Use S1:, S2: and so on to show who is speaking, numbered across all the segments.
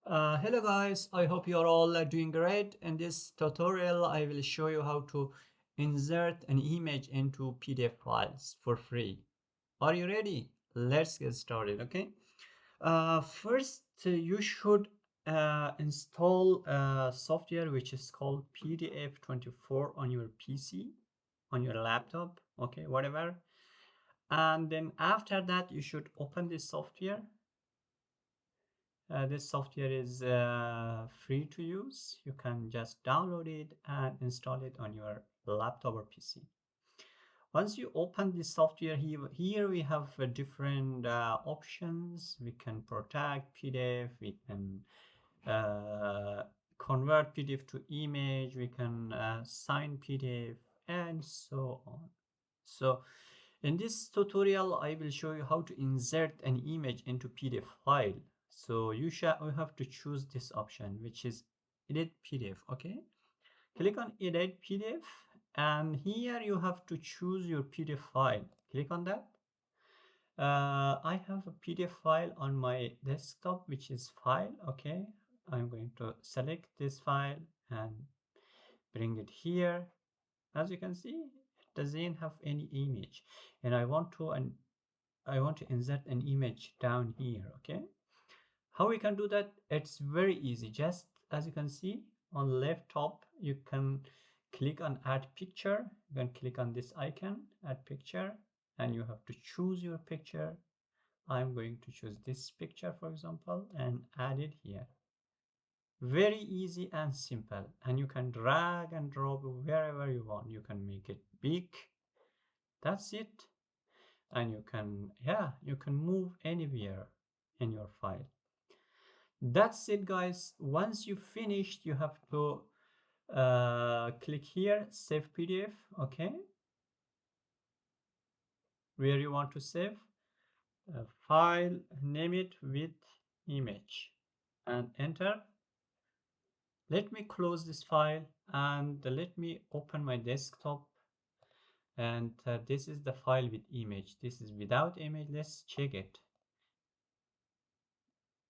S1: Hello guys, I hope you're all doing great. In this tutorial, I will show you how to insert an image into PDF files for free. Are you ready? Let's get started, okay? First, you should install software which is called PDF24 on your PC, on your laptop, okay, whatever. And then after that, you should open this software. This software is free to use. You can just download it and install it on your laptop or PC. Once you open this software, here we have different options. We can protect PDF, we can convert PDF to image, we can sign PDF, and so on. So in this tutorial, I will show you how to insert an image into PDF file. So you have to choose this option, which is edit PDF. Okay, click on edit PDF, and here you have to choose your PDF file. Click on that. I have a PDF file on my desktop, which is file. Okay, I'm going to select this file and bring it here. As you can see, it doesn't have any image, and I want to insert an image down here. Okay, how we can do that? It's very easy. Just as you can see on left top, you can click on add picture. You can click on this icon, add picture, and you have to choose your picture. I'm going to choose this picture, for example, and add it here. Very easy and simple, and you can drag and drop wherever you want. You can make it big. That's it. And you can move anywhere in your file. That's it, guys. Once you finished, you have to click here, save PDF. Okay, where you want to save file, name it with image, and enter. Let me close this file and let me open my desktop. And this is the file with image. This is without image. Let's check it.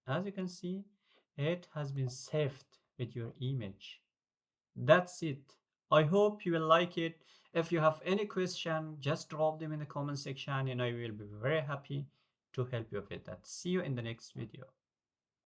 S1: As you can see, it has been saved with your image. That's it. I hope you will like it. If you have any question, just drop them in the comment section and I will be very happy to help you with that. See you in the next video.